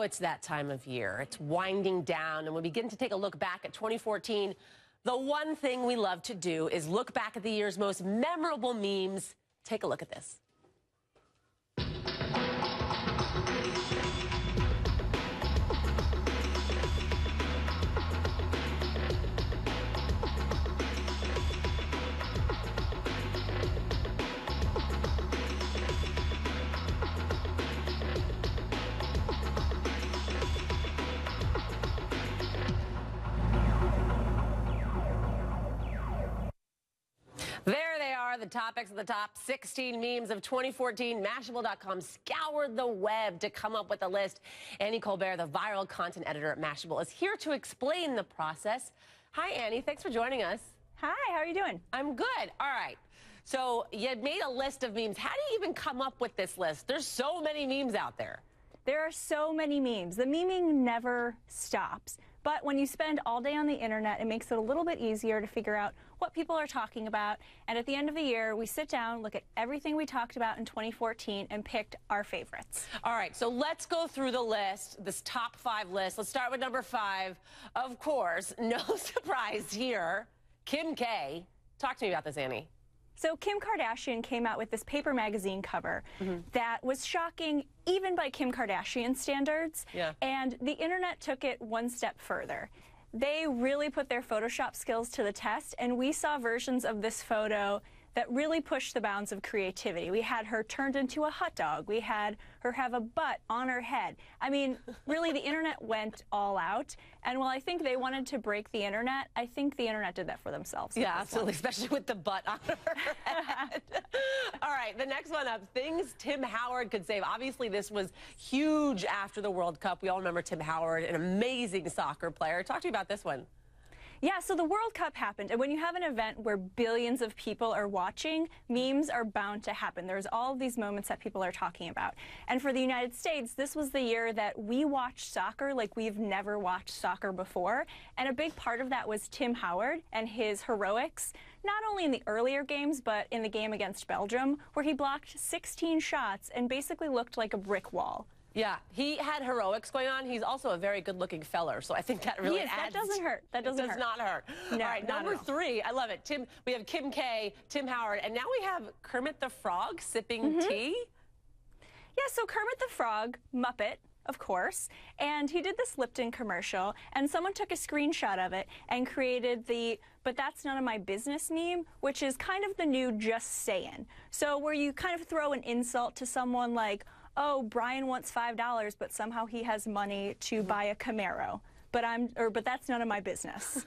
it's that time of year. It's winding down, and we begin to take a look back at 2014. The one thing we love to do is look back at the year's most memorable memes. Take a look at this. There they are, the topics of the top 16 memes of 2014. Mashable.com scoured the web to come up with a list. Annie Colbert, the viral content editor at Mashable, is here to explain the process. Hi, Annie. Thanks for joining us. Hi, how are you doing? I'm good. All right. So you made a list of memes. How do you even come up with this list? There's so many memes out there. There are so many memes. The memeing never stops. But when you spend all day on the internet, it makes it a little bit easier to figure out what people are talking about. And at the end of the year, we sit down, look at everything we talked about in 2014, and picked our favorites. All right, so let's go through the list, this top 5 list. Let's start with number 5. Of course, no surprise here, Kim K. Talk to me about this, Annie. So Kim Kardashian came out with this paper magazine cover that was shocking even by Kim Kardashian standards. Yeah. And the internet took it one step further. They really put their Photoshop skills to the test, and we saw versions of this photo that really pushed the bounds of creativity. We had her turned into a hot dog. We had her have a butt on her head. I mean, really, the internet went all out. And while I think they wanted to break the internet, I think the internet did that for themselves. Yeah, absolutely, especially with the butt on her head. All right, the next one up, things Tim Howard could save. Obviously, this was huge after the World Cup. We all remember Tim Howard, an amazing soccer player. Talk to me about this one. Yeah, so the World Cup happened, and when you have an event where billions of people are watching, memes are bound to happen. There's all of these moments that people are talking about. And for the United States, this was the year that we watched soccer like we've never watched soccer before. And a big part of that was Tim Howard and his heroics, not only in the earlier games, but in the game against Belgium, where he blocked 16 shots and basically looked like a brick wall. Yeah, he had heroics going on. He's also a very good-looking feller, so I think that really adds. That doesn't hurt. That does not hurt. No, all right, number 3, I love it. We have Kim K, Tim Howard, and now we have Kermit the Frog sipping tea. Yeah, so Kermit the Frog, Muppet, of course, and he did this Lipton commercial, and someone took a screenshot of it and created the "but that's none of my business" meme, which is kind of the new just saying. So where you kind of throw an insult to someone like, oh, Brian wants $5, but somehow he has money to buy a Camaro. But that's none of my business.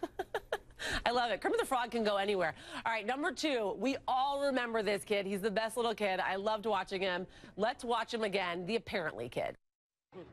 I love it. Kermit the Frog can go anywhere. All right, number 2. We all remember this kid. He's the best little kid. I loved watching him. Let's watch him again. The Apparently Kid.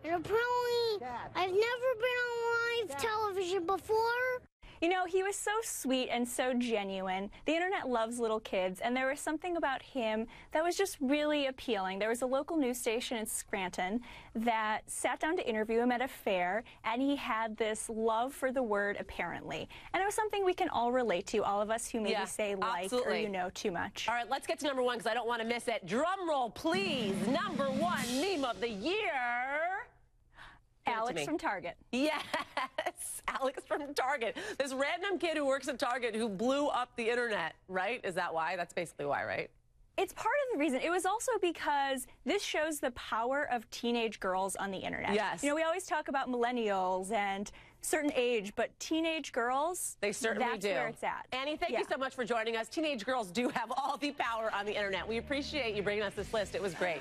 And apparently, I've never been on live television before. You know, he was so sweet and so genuine. The internet loves little kids, and there was something about him that was just really appealing. There was a local news station in Scranton that sat down to interview him at a fair, and he had this love for the word apparently. And it was something we can all relate to, all of us who maybe say like or you know too much. All right, let's get to number 1 because I don't want to miss it. Drum roll, please. Number 1 meme of the year. Alex from Target. Yes, Alex from Target. This random kid who works at Target who blew up the internet, right? Is that why? That's basically why, right? It's part of the reason. It was also because this shows the power of teenage girls on the internet. Yes. You know, we always talk about millennials and certain age, but teenage girls, they certainly that's do. Where it's at. Annie, thank you so much for joining us. Teenage girls do have all the power on the internet. We appreciate you bringing us this list. It was great.